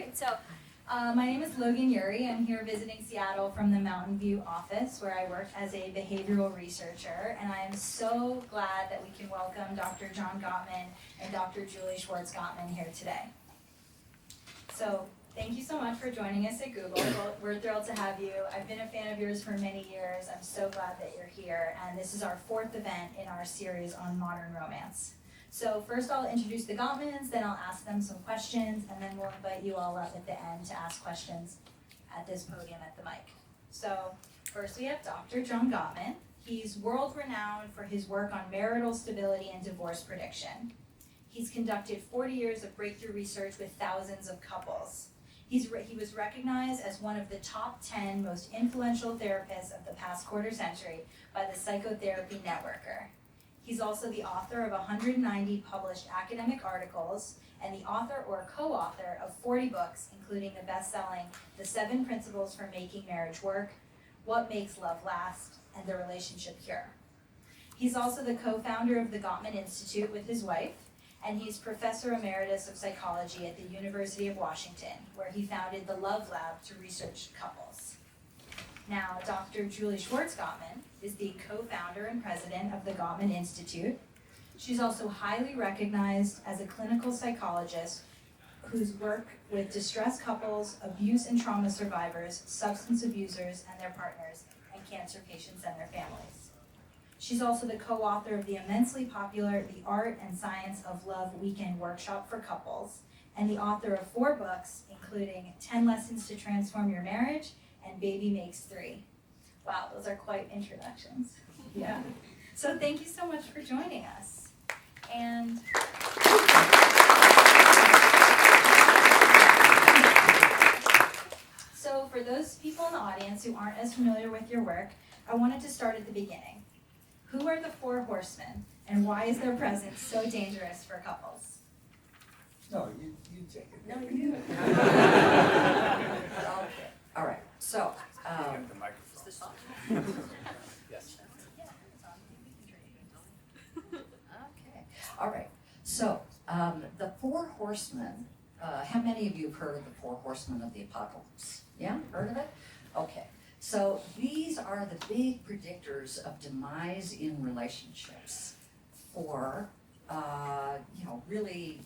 Great. So, my name is Logan Yuri. I'm here visiting Seattle from the Mountain View office where I work as a behavioral researcher, and I am so glad that we can welcome Dr. John Gottman and Dr. Julie Schwartz-Gottman here today. So, thank you so much for joining us at Google. We're thrilled to have you. I've been a fan of yours for many years. I'm so glad that you're here, and this is our fourth event in our series on modern romance. So first I'll introduce the Gottmans, then I'll ask them some questions, and then we'll invite you all up at the end to ask questions at this podium at the mic. So first we have Dr. John Gottman. He's world-renowned for his work on marital stability and divorce prediction. He's conducted 40 years of breakthrough research with thousands of couples. He was recognized as one of the top 10 most influential therapists of the past quarter century by the Psychotherapy Networker. He's also the author of 190 published academic articles and the author or co-author of 40 books, including the best-selling The 7 Principles for Making Marriage Work, What Makes Love Last, and The Relationship Cure. He's also the co-founder of the Gottman Institute with his wife, and he's Professor Emeritus of Psychology at the University of Washington, where he founded the Love Lab to research couples. Now, Dr. Julie Schwartz-Gottman is the co-founder and president of the Gottman Institute. She's also highly recognized as a clinical psychologist whose work with distressed couples, abuse and trauma survivors, substance abusers and their partners, and cancer patients and their families. She's also the co-author of the immensely popular The Art and Science of Love Weekend Workshop for Couples, and the author of 4 books, including 10 Lessons to Transform Your Marriage and Baby Makes 3. Wow, those are quite introductions. Yeah. So thank you so much for joining us. And so for those people in the audience who aren't as familiar with your work, I wanted to start at the beginning. Who are the 4 horsemen, and why is their presence so dangerous for couples? No, you take it. No, you do it. Okay. All right. So, The microphone. is this on? Yes. Okay. All right. So, the 4 horsemen. How many of you have heard of the 4 horsemen of the apocalypse? Yeah, heard of it? Okay. So these are the big predictors of demise in relationships for, really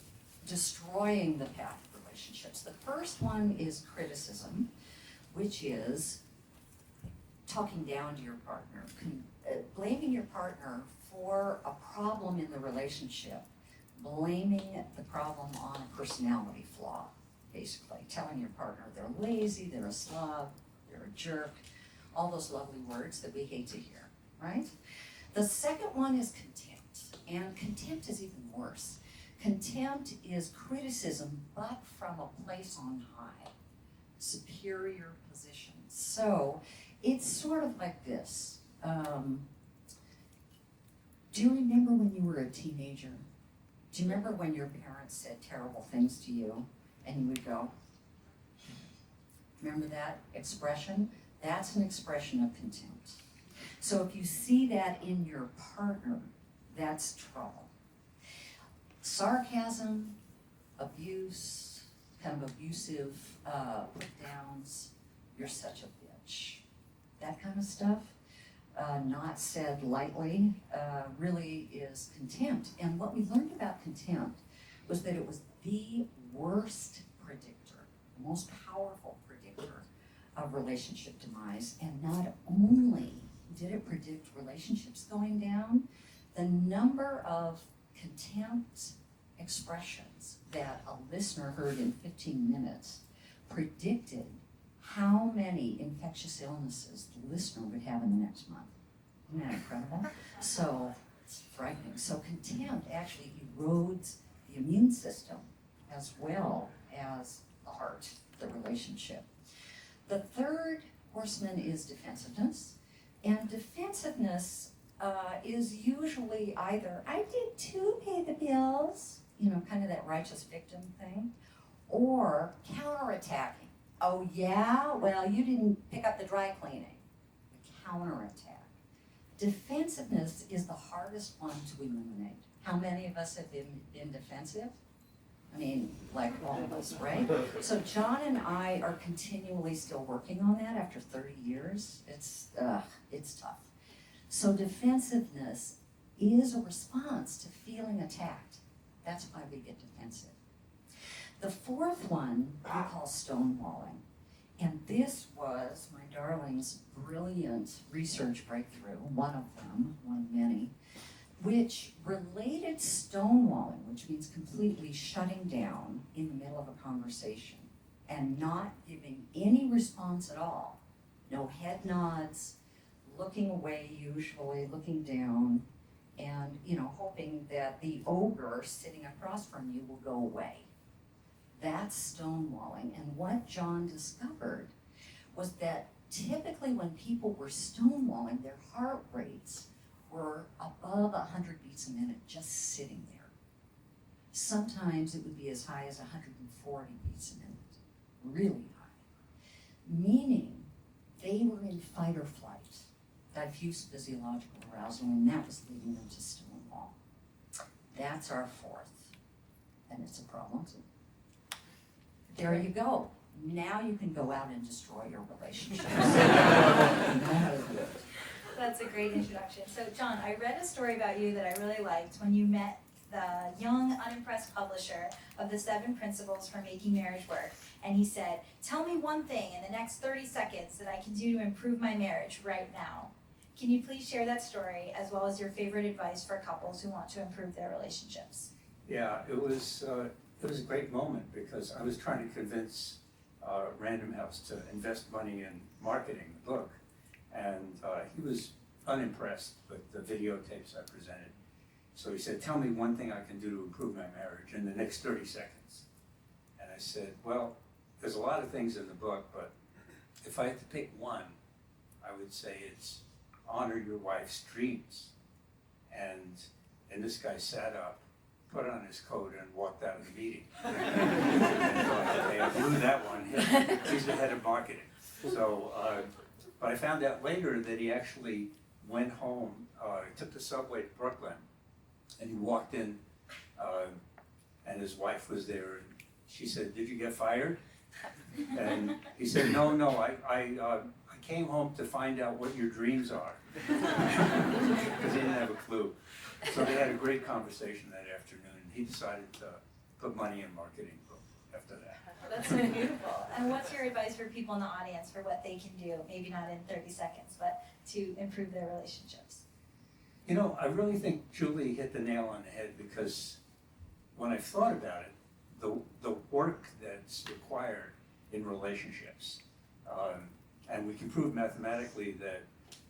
destroying the path of relationships. The first one is criticism, which is talking down to your partner, blaming your partner for a problem in the relationship, blaming the problem on a personality flaw, basically, telling your partner they're lazy, they're a slob, they're a jerk, all those lovely words that we hate to hear, right? The second one is contempt, and contempt is even worse. Contempt is criticism, but from a place on high, superior position. So it's sort of like this. Do you remember when you were a teenager? Do you remember when your parents said terrible things to you, and you would go, remember that expression? That's an expression of contempt. So if you see that in your partner, that's trouble. Sarcasm, abuse, kind of abusive put-downs, you're such a bitch. That kind of stuff, not said lightly, really is contempt. And what we learned about contempt was that it was the worst predictor, the most powerful predictor of relationship demise. And not only did it predict relationships going down, the number of contempt expressions that a listener heard in 15 minutes predicted how many infectious illnesses the listener would have in the next month. Isn't that incredible? So it's frightening. So contempt actually erodes the immune system as well as the heart, the relationship. The third horseman is defensiveness. And defensiveness is usually either, I did too pay the bills, kind of that righteous victim thing, or counterattacking. Oh yeah? Well, you didn't pick up the dry cleaning. The counterattack. Defensiveness is the hardest one to eliminate. How many of us have been defensive? I mean, like all of us, right? So John and I are continually still working on that after 30 years. It's tough. So defensiveness is a response to feeling attacked. That's why we get defensive. The fourth one we call stonewalling. And this was my darling's brilliant research breakthrough, one of them, one of many, which related stonewalling, which means completely shutting down in the middle of a conversation and not giving any response at all. No head nods, looking away usually, looking down, and hoping that the ogre sitting across from you will go away. That's stonewalling. And what John discovered was that typically when people were stonewalling, their heart rates were above 100 beats a minute just sitting there. Sometimes it would be as high as 140 beats a minute, really high. Meaning they were in fight or flight, diffuse physiological arousal, and that was leading them to stonewall. That's our fourth, and it's a problem too. There you go. Now you can go out and destroy your relationships. You know how to do it. That's a great introduction. So John, I read a story about you that I really liked when you met the young, unimpressed publisher of the 7 Principles for Making Marriage Work. And he said, tell me one thing in the next 30 seconds that I can do to improve my marriage right now. Can you please share that story as well as your favorite advice for couples who want to improve their relationships? Yeah, it was a great moment because I was trying to convince Random House to invest money in marketing the book. And he was unimpressed with the videotapes I presented. So he said, tell me one thing I can do to improve my marriage in the next 30 seconds. And I said, well, there's a lot of things in the book, but if I had to pick one, I would say it's honor your wife's dreams. And this guy sat up, put on his coat, and walked out of the meeting. And I thought, okay, I blew that one. He's the head of marketing. So, but I found out later that he actually went home, took the subway to Brooklyn, and he walked in, and his wife was there, and she said, did you get fired? And he said, no, I came home to find out what your dreams are. Because he didn't have a clue. So they had a great conversation that afternoon. He decided to put money in marketing after that. That's so beautiful. And what's your advice for people in the audience for what they can do, maybe not in 30 seconds, but to improve their relationships? You know, I really think Julie hit the nail on the head because when I thought about it, the work that's required in relationships, and we can prove mathematically that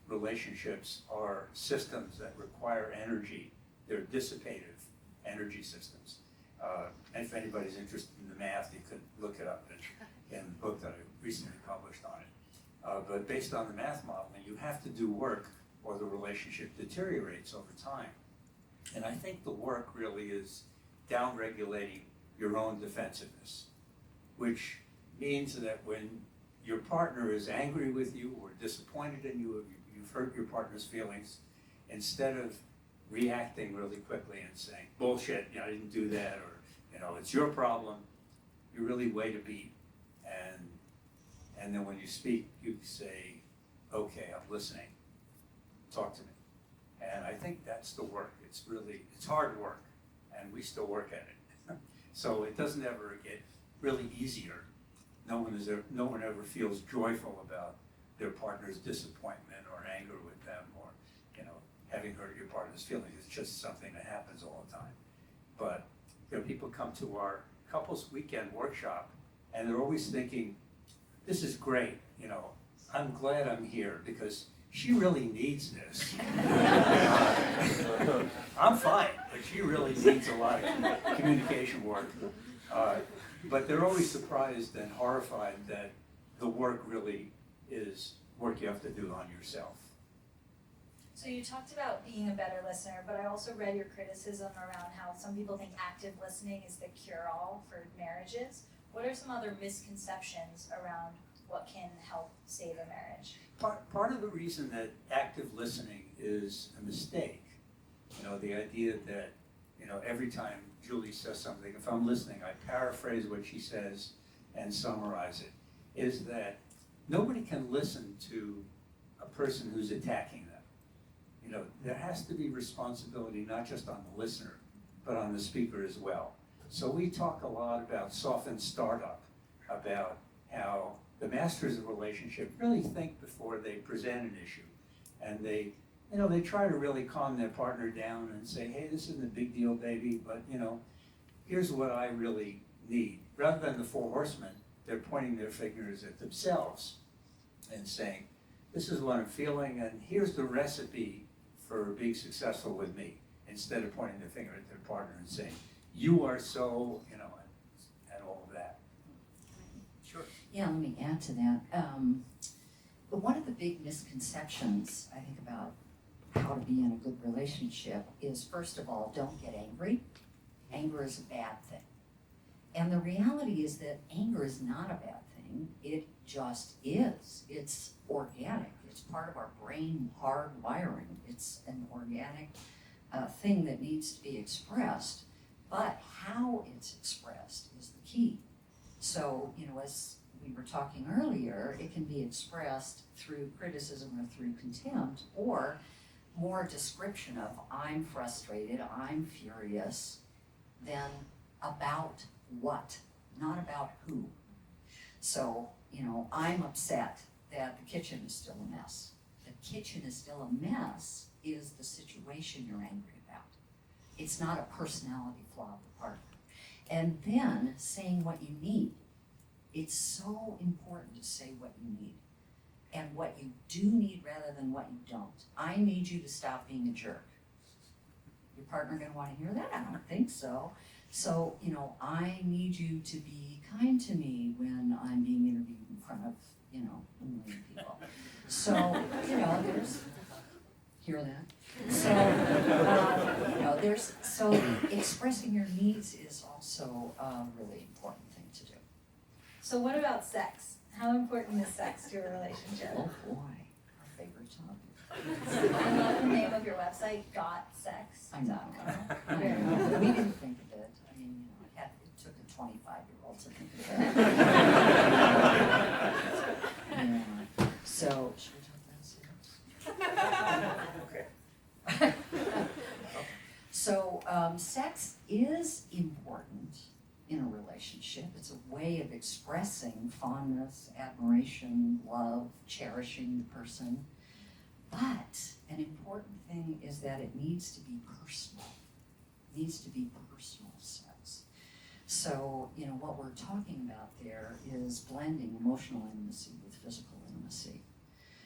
relationships are systems that require energy. They're dissipative energy systems. And if anybody's interested in the math, you could look it up in the book that I recently published on it. But based on the math modeling, you have to do work or the relationship deteriorates over time. And I think the work really is downregulating your own defensiveness, which means that when your partner is angry with you or disappointed in you, you've hurt your partner's feelings, instead of reacting really quickly and saying, bullshit, I didn't do that, or it's your problem, you really wait a beat, and then when you speak, you say, okay, I'm listening, talk to me. And I think that's the work. It's hard work, and we still work at it. So it doesn't ever get really easier. No one ever feels joyful about their partner's disappointment or anger with them, or having hurt your partner's feelings. It's just something that happens all the time. But people come to our couples weekend workshop, and they're always thinking, this is great, I'm glad I'm here because she really needs this. I'm fine, but she really needs a lot of communication work. But they're always surprised and horrified that the work really is work you have to do on yourself. So you talked about being a better listener, but I also read your criticism around how some people think active listening is the cure-all for marriages. What are some other misconceptions around what can help save a marriage? Part of the reason that active listening is a mistake, the idea that every time Julie says something, if I'm listening, I paraphrase what she says and summarize it, is that nobody can listen to a person who's attacking them. You know, there has to be responsibility not just on the listener, but on the speaker as well. So we talk a lot about softened startup, about how the masters of relationship really think before they present an issue. And they try to really calm their partner down and say, hey, this isn't a big deal, baby, but here's what I really need. Rather than the four horsemen, they're pointing their fingers at themselves and saying, this is what I'm feeling, and here's the recipe for being successful with me, instead of pointing their finger at their partner and saying, you are so, and all of that. Sure. Yeah, let me add to that. But one of the big misconceptions, I think, about how to be in a good relationship is, first of all, don't get angry. Anger is a bad thing. And the reality is that anger is not a bad thing. It just is. It's organic. It's part of our brain hardwiring. It's an organic thing that needs to be expressed. But how it's expressed is the key. So, as we were talking earlier, it can be expressed through criticism or through contempt, or more description of I'm frustrated, I'm furious, than about what, not about who. So, I'm upset that the kitchen is still a mess. The kitchen is still a mess is the situation you're angry about. It's not a personality flaw of the partner. And then saying what you need. It's so important to say what you need and what you do need rather than what you don't. I need you to stop being a jerk. Your partner gonna wanna hear that? I don't think so. So, I need you to be kind to me when I'm being interviewed in front of, a million people. So, there's, hear that? So, expressing your needs is also a really important thing to do. So what about sex? How important is sex to a relationship? Oh boy, our favorite topic. I love the name of your website, Gotsex. I know. We didn't think of it. I mean, it took a 25-year-old to think of that. Yeah. So, should we talk about sex? Okay. So, sex is important in a relationship. It's a way of expressing fondness, admiration, love, cherishing the person. But an important thing is that it needs to be personal. It needs to be personal sex. So, what we're talking about there is blending emotional intimacy with physical intimacy.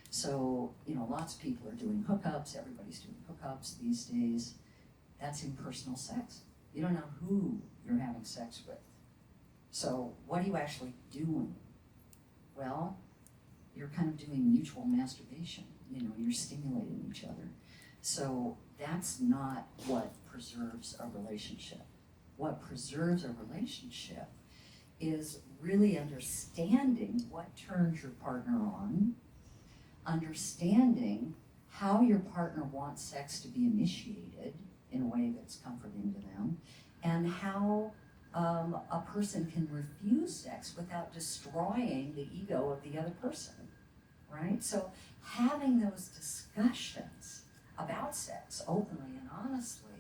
So, lots of people are doing hookups. Everybody's doing hookups these days. That's impersonal sex. You don't know who you're having sex with. So what are you actually doing? Well, you're kind of doing mutual masturbation. You're stimulating each other. So that's not what preserves a relationship. What preserves a relationship is really understanding what turns your partner on, understanding how your partner wants sex to be initiated in a way that's comforting to them, and how a person can refuse sex without destroying the ego of the other person, right? So having those discussions about sex openly and honestly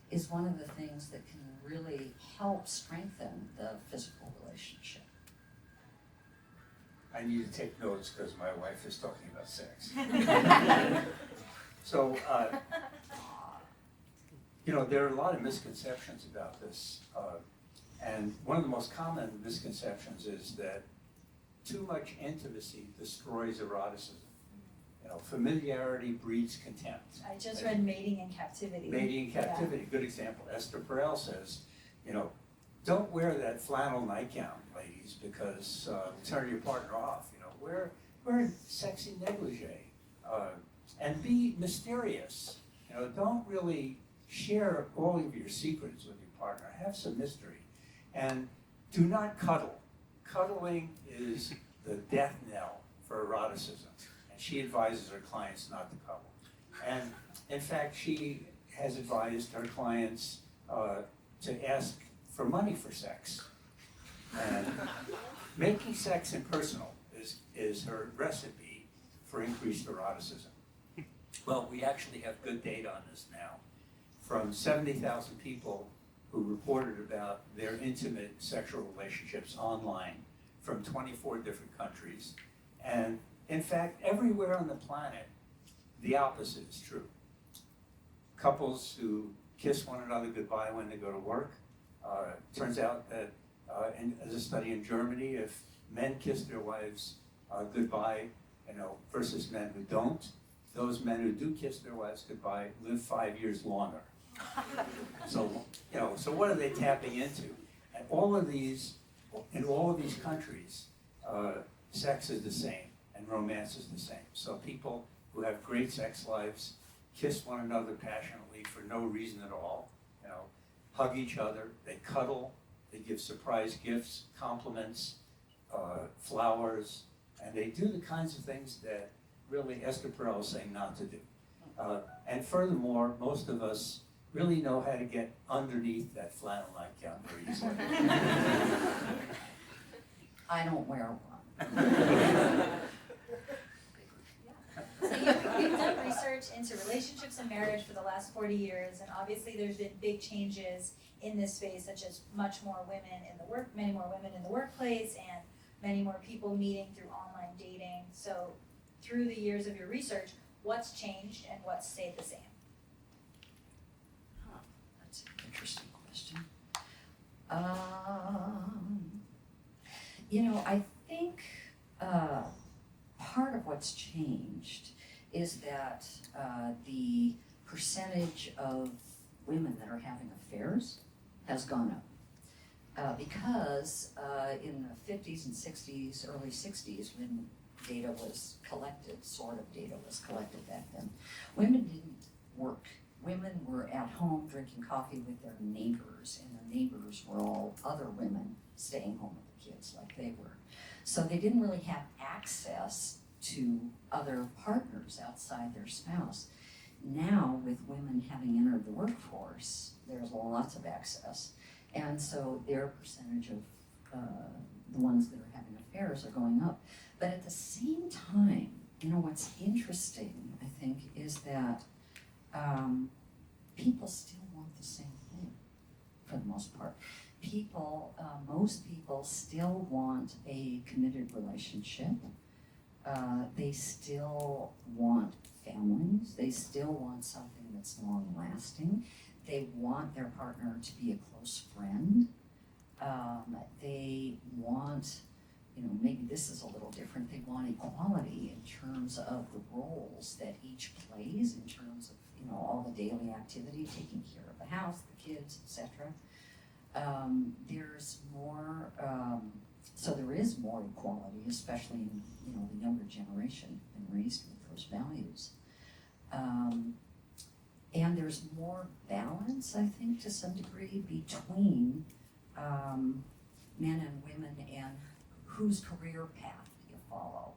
is one of the things that can really help strengthen the physical relationship. I need to take notes because my wife is talking about sex. So, there are a lot of misconceptions about this. And one of the most common misconceptions is that too much intimacy destroys eroticism. Familiarity breeds contempt. I just read Mating in Captivity. Mating in Captivity, good example. Esther Perel says, don't wear that flannel nightgown, ladies, because turn your partner off. Wear a sexy negligee, and be mysterious. Don't really share all of your secrets with your partner. Have some mystery. And do not cuddle. Cuddling is the death knell for eroticism. And she advises her clients not to cuddle. And in fact, she has advised her clients to ask for money for sex. And making sex impersonal is her recipe for increased eroticism. Well, we actually have good data on this now. From 70,000 people who reported about their intimate sexual relationships online from 24 different countries. And in fact, everywhere on the planet, the opposite is true. Couples who kiss one another goodbye when they go to work. Turns out that, as a study in Germany, if men kiss their wives goodbye, versus men who don't, those men who do kiss their wives goodbye live 5 years longer. So what are they tapping into? And in all of these countries, sex is the same and romance is the same. So people who have great sex lives kiss one another passionately for no reason at all, hug each other, they cuddle, they give surprise gifts, compliments, flowers, and they do the kinds of things that really Esther Perel is saying not to do. And furthermore, most of us really know how to get underneath that flannel nightgown very easily. I don't wear one. So you've done research into relationships and marriage for the last 40 years, and obviously there's been big changes in this space, such as many more women in the workplace, and many more people meeting through online dating. So through the years of your research, what's changed and what's stayed the same? That's an interesting question. I think part of what's changed is that the percentage of women that are having affairs has gone up. Because in the 50s and 60s, early 60s, when data was collected, sort of data was collected back then, women didn't work. Women were at home drinking coffee with their neighbors, and their neighbors were all other women staying home with the kids like they were. So they didn't really have access to other partners outside their spouse. Now, with women having entered the workforce, there's lots of access. And so their percentage of the ones that are having affairs are going up. But at the same time, what's interesting, I think, is that people still want the same thing, for the most part. Most people still want a committed relationship. They still want families. They still want something that's long lasting. They want their partner to be a close friend. They want, maybe this is a little different, they want equality in terms of the roles that each plays, in terms of, all the daily activity, taking care of the house, the kids, etc. There's more, so there is more equality, especially in, the younger generation and raised with those values. And there's more balance, I think, to some degree, between men and women and whose career path you follow.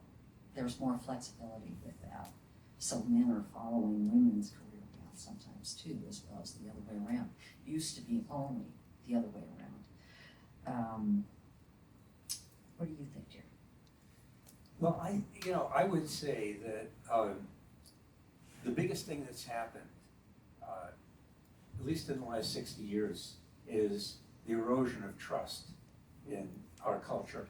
There's more flexibility with that. So men are following women's career path sometimes too, as well as the other way around. Used to be only the other way around. What do you think, Jerry? Well, I would say that the biggest thing that's happened, at least in the last 60 years, is the erosion of trust in our culture.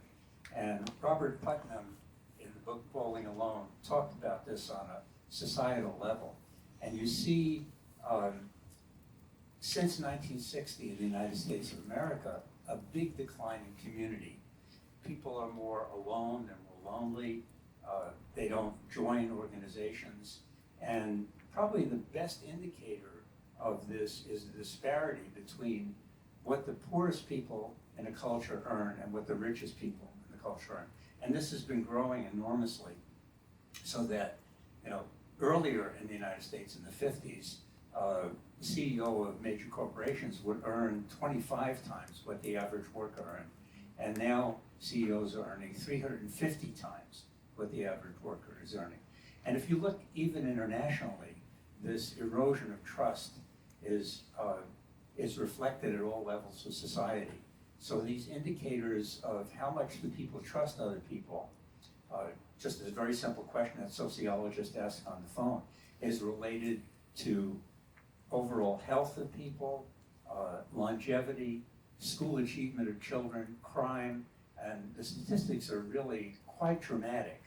And Robert Putnam, in the book Bowling Alone, talked about this on a societal level. And you see, since 1960 in the United States of America, a big decline in community. People are more alone, they're more lonely, they don't join organizations. And probably the best indicator of this is the disparity between what the poorest people in a culture earn and what the richest people in the culture earn. And this has been growing enormously, so that, earlier in the United States in the 50s, the CEO of major corporations would earn 25 times what the average worker earned. And now CEOs are earning 350 times what the average worker is earning. And if you look even internationally, this erosion of trust is is reflected at all levels of society. So these indicators of how much do people trust other people, just as a very simple question that sociologists ask on the phone, is related to overall health of people, longevity, school achievement of children, crime, and the statistics are really quite dramatic,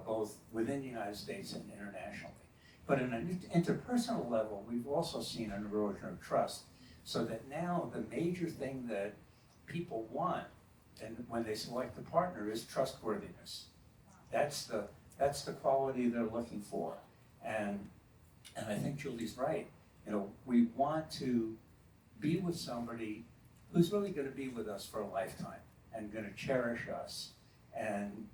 both within the United States and internationally. But in an interpersonal level, we've also seen an erosion of trust, so that now the major thing that people want, and when they select a partner, is trustworthiness. That's the quality they're looking for, and I think Julie's right. We want to be with somebody who's really going to be with us for a lifetime and going to cherish us, and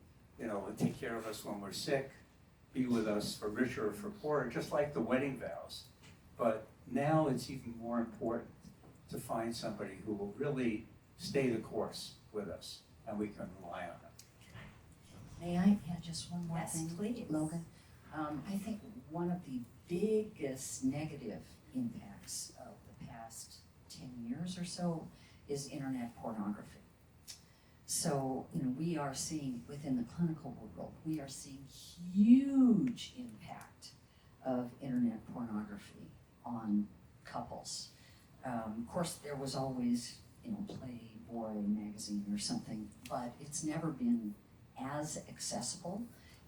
take care of us when we're sick, be with us for richer or for poorer, just like the wedding vows. But now it's even more important to find somebody who will really stay the course with us, and we can rely on them. May I add just one more Yes, thing, please. Logan? I think one of the biggest negative impacts of the past 10 years or so is internet pornography. So, we are seeing within the clinical world, we are seeing huge impact of internet pornography on couples. Of course, there was always, Playboy magazine or something, but it's never been as accessible,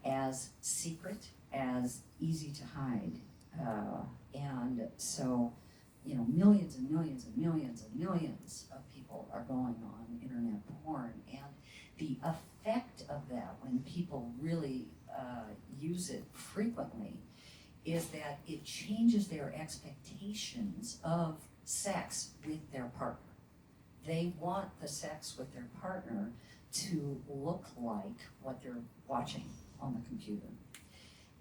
as secret, as easy to hide. And so, millions and millions and millions and millions of people are going on internet porn. And the effect of that, when people really use it frequently, is that it changes their expectations of sex with their partner. They want the sex with their partner to look like what they're watching on the computer.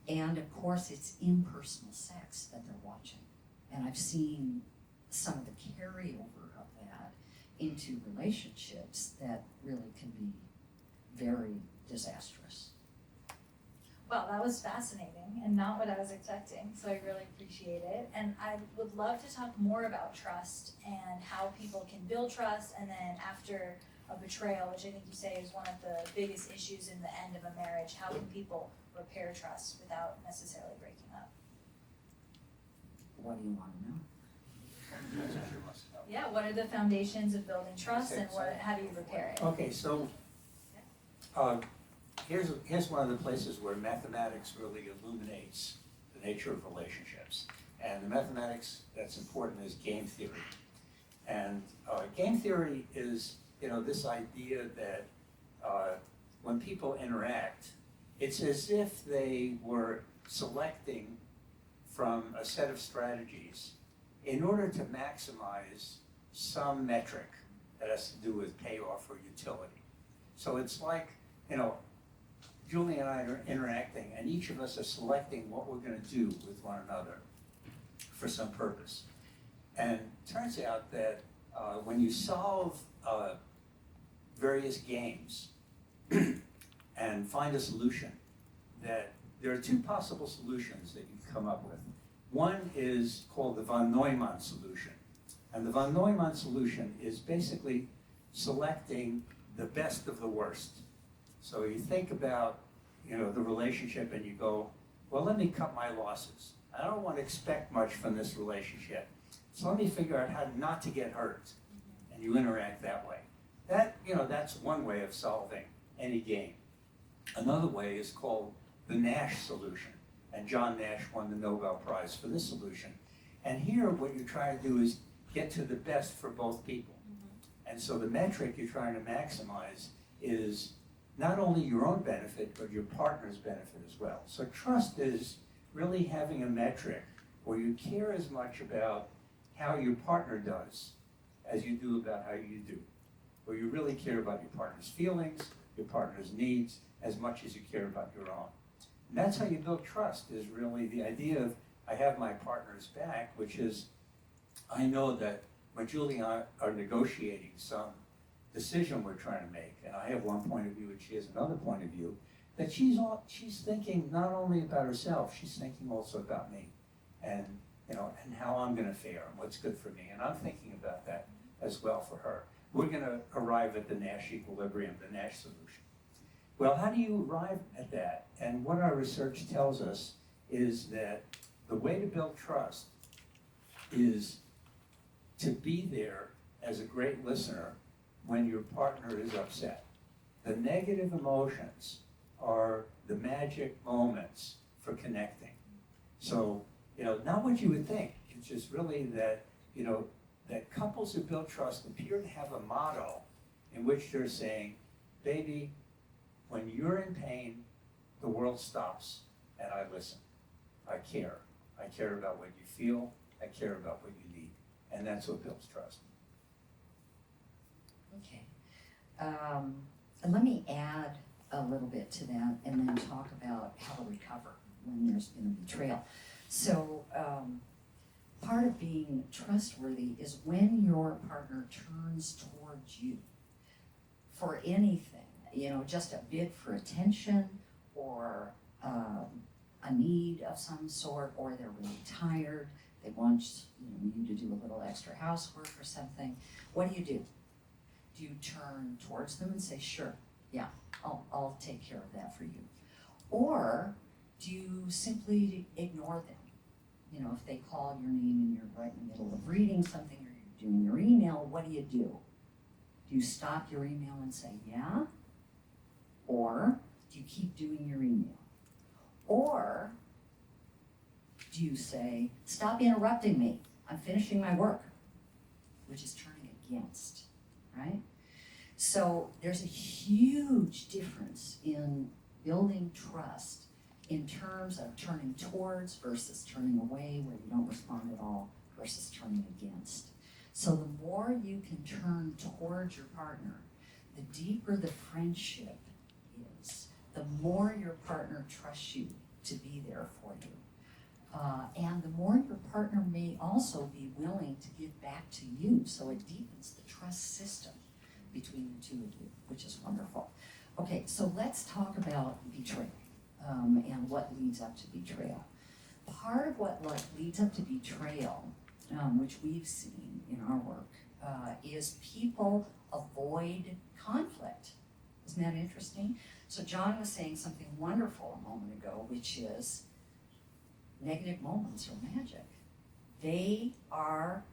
And of course, it's impersonal sex that they're watching. And I've seen some of the carryover of that into relationships that really can be very disastrous. Well, that was fascinating and not what I was expecting, so I really appreciate it. And I would love to talk more about trust and how people can build trust, and then after a betrayal, which I think you say is one of the biggest issues in the end of a marriage, how can people repair trust without necessarily breaking up? What do you want to know? That's what you must know. Yeah, what are the foundations of building trust, and how do you repair it? Okay, so here's one of the places where mathematics really illuminates the nature of relationships. And the mathematics that's important is game theory. And game theory is, this idea that when people interact, it's as if they were selecting from a set of strategies in order to maximize some metric that has to do with payoff or utility. So it's like, Julie and I are interacting, and each of us are selecting what we're going to do with one another for some purpose. And it turns out that when you solve various games and find a solution, that there are two possible solutions that you can come up with. One is called the von Neumann solution. And the von Neumann solution is basically selecting the best of the worst. So you think about, the relationship, and you go, well, let me cut my losses. I don't want to expect much from this relationship. So let me figure out how not to get hurt. And you interact that way. That's one way of solving any game. Another way is called the Nash solution. And John Nash won the Nobel Prize for this solution. And here, what you're trying to do is get to the best for both people. And so the metric you're trying to maximize is not only your own benefit, but your partner's benefit as well. So trust is really having a metric where you care as much about how your partner does as you do about how you do. Where you really care about your partner's feelings, your partner's needs, as much as you care about your own. And that's how you build trust, is really the idea of, I have my partner's back, which is, I know that when Julie and I are negotiating some decision we're trying to make, and I have one point of view and she has another point of view, that she's thinking not only about herself, she's thinking also about me. And and how I'm gonna fare and what's good for me. And I'm thinking about that as well for her. We're gonna arrive at the Nash equilibrium, the Nash solution. Well, how do you arrive at that? And what our research tells us is that the way to build trust is to be there as a great listener when your partner is upset. The negative emotions are the magic moments for connecting. So, not what you would think. It's just really that, that couples who build trust appear to have a motto in which they're saying, baby, when you're in pain, the world stops and I listen. I care. I care about what you feel. I care about what you need. And that's what builds trust. Okay. And let me add a little bit to that and then talk about how to recover when there's been a betrayal. So, part of being trustworthy is when your partner turns towards you for anything, just a bid for attention or a need of some sort, or they're really tired, they want you to do a little extra housework or something. What do? Do you turn towards them and say, sure, yeah, I'll take care of that for you? Or do you simply ignore them? If they call your name and you're right in the middle of reading something or you're doing your email, what do? Do you stop your email and say, yeah? Or do you keep doing your email? Or do you say, stop interrupting me, I'm finishing my work, which is turning against, right? So there's a huge difference in building trust in terms of turning towards versus turning away where you don't respond at all versus turning against. So the more you can turn towards your partner, the deeper the friendship is, the more your partner trusts you to be there for you. And the more your partner may also be willing to give back to you, so it deepens the trust system between the two of you, which is wonderful. Okay, so let's talk about betrayal and what leads up to betrayal. Part of what leads up to betrayal, which we've seen in our work, is people avoid conflict. Isn't that interesting? So John was saying something wonderful a moment ago, which is negative moments are magic. They are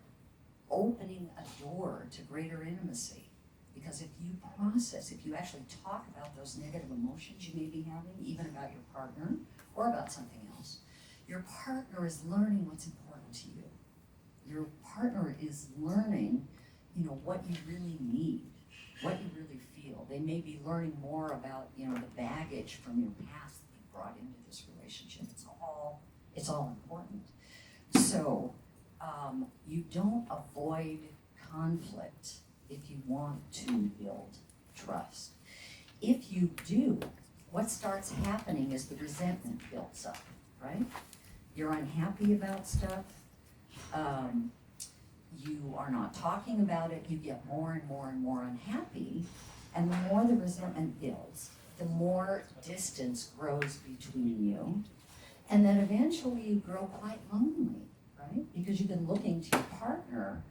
opening a door to greater intimacy. Because if you actually talk about those negative emotions you may be having, even about your partner or about something else, your partner is learning what's important to you. Your partner is learning, what you really need, what you really feel. They may be learning more about, the baggage from your past that you brought into this relationship. It's all important. So, you don't avoid conflict if you want to build trust. If you do, what starts happening is the resentment builds up, right? You're unhappy about stuff. You are not talking about it. You get more and more and more unhappy. And the more the resentment builds, the more distance grows between you. And then eventually you grow quite lonely, right? Because you've been looking to your partner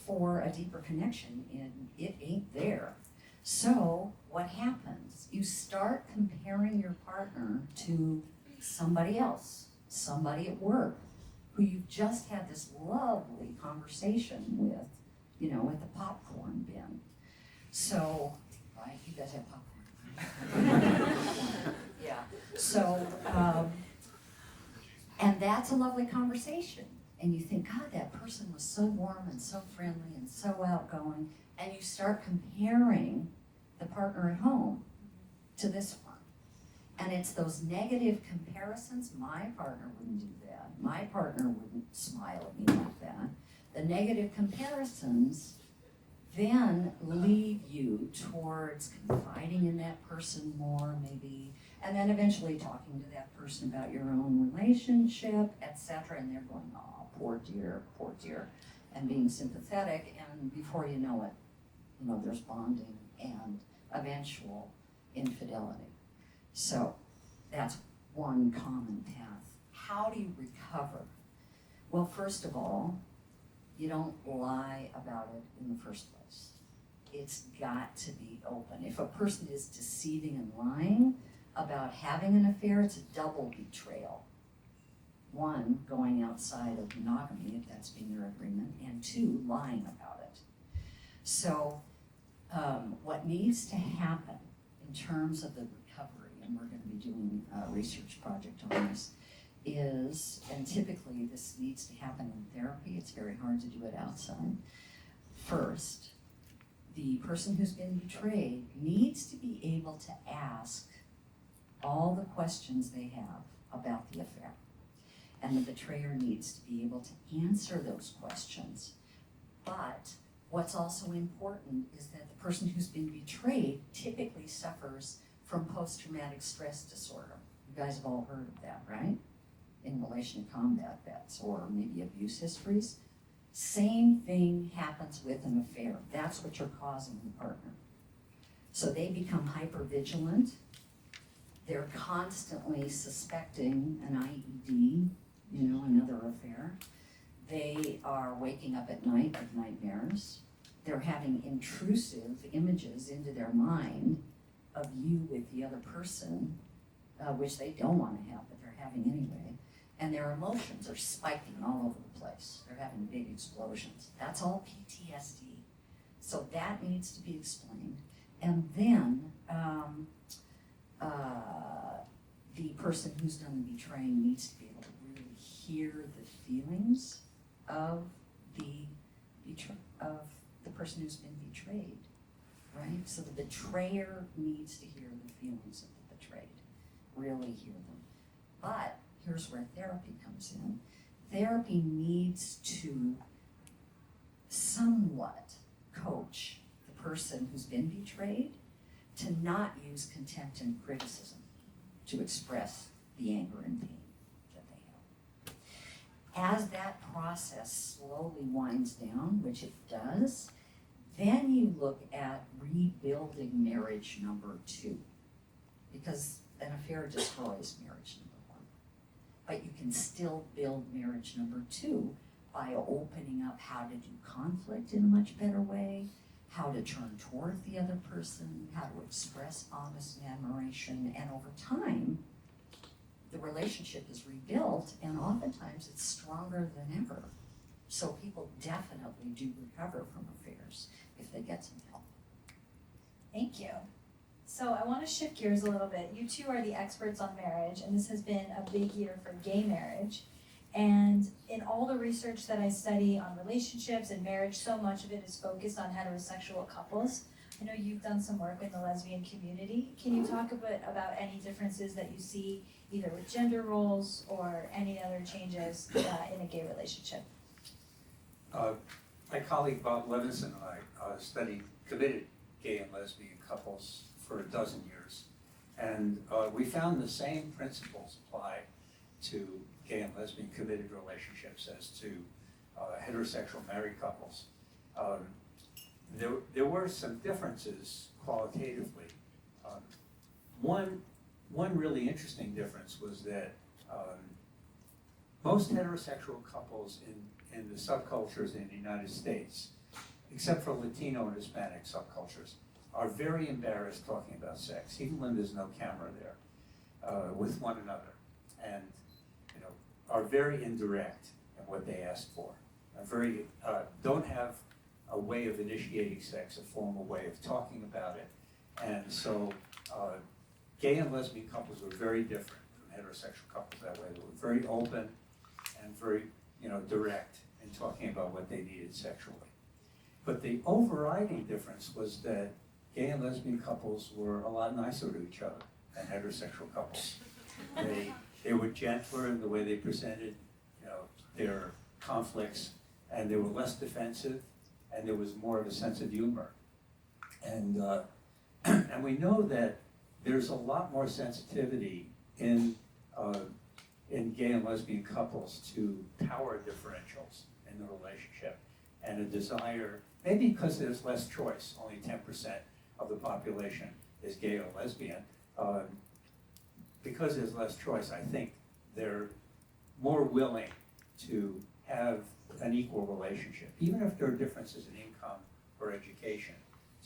for a deeper connection and it ain't there. So what happens? You start comparing your partner to somebody else, somebody at work, who you've just had this lovely conversation with, at the popcorn bin. So, right, you guys have popcorn. Yeah, so, and that's a lovely conversation. And you think, God, that person was so warm and so friendly and so outgoing. And you start comparing the partner at home to this one. And it's those negative comparisons. My partner wouldn't do that. My partner wouldn't smile at me like that. The negative comparisons then lead you towards confiding in that person more, maybe, and then eventually talking to that person about your own relationship, etc. And they're going, oh, poor dear, and being sympathetic, and before you know it, there's bonding and eventual infidelity. So that's one common path. How do you recover? Well, first of all, you don't lie about it in the first place. It's got to be open. If a person is deceiving and lying about having an affair, it's a double betrayal. One, going outside of monogamy, if that's been their agreement, and two, lying about it. So what needs to happen in terms of the recovery, and we're going to be doing a research project on this, is, and typically this needs to happen in therapy, it's very hard to do it outside. First, the person who's been betrayed needs to be able to ask all the questions they have about the affair. And the betrayer needs to be able to answer those questions. But what's also important is that the person who's been betrayed typically suffers from post-traumatic stress disorder. You guys have all heard of that, right? In relation to combat vets or maybe abuse histories. Same thing happens with an affair. That's what you're causing the partner. So they become hypervigilant. They're constantly suspecting an IED, another affair. They are waking up at night with nightmares. They're having intrusive images into their mind of you with the other person, which they don't want to have, but they're having anyway. And their emotions are spiking all over the place. They're having big explosions. That's all PTSD. So that needs to be explained. And then the person who's done the betraying needs to be able to really hear the feelings of the person who's been betrayed, right? So the betrayer needs to hear the feelings of the betrayed, really hear them. But here's where therapy comes in. Therapy needs to somewhat coach the person who's been betrayed to not use contempt and criticism to express the anger and pain that they have. As that process slowly winds down, which it does, then you look at rebuilding marriage number 2, because an affair destroys marriage number 1. But you can still build marriage number 2 by opening up how to do conflict in a much better way, how to turn toward the other person, how to express honest admiration, and over time, the relationship is rebuilt, and oftentimes it's stronger than ever. So people definitely do recover from affairs if they get some help. Thank you. So I want to shift gears a little bit. You two are the experts on marriage, and this has been a big year for gay marriage. And in all the research that I study on relationships and marriage, so much of it is focused on heterosexual couples. I know you've done some work in the lesbian community. Can you talk a bit about any differences that you see either with gender roles or any other changes in a gay relationship? My colleague Bob Levinson and I studied committed gay and lesbian couples for 12 years. And we found the same principles apply to gay and lesbian committed relationships as to heterosexual married couples. There were some differences qualitatively. One really interesting difference was that most heterosexual couples in the subcultures in the United States, except for Latino and Hispanic subcultures, are very embarrassed talking about sex, even when there's no camera there, with one another, and are very indirect in what they ask for. Don't have a way of initiating sex, a formal way of talking about it, and so gay and lesbian couples were very different from heterosexual couples that way. They were very open and very direct in talking about what they needed sexually. But the overriding difference was that gay and lesbian couples were a lot nicer to each other than heterosexual couples. They were gentler in the way they presented, their conflicts, and they were less defensive, and there was more of a sense of humor. And and we know that there's a lot more sensitivity in gay and lesbian couples to power differentials in the relationship, and a desire, maybe because there's less choice, only 10% of the population is gay or lesbian. Because there's less choice, I think they're more willing to have an equal relationship, even if there are differences in income or education,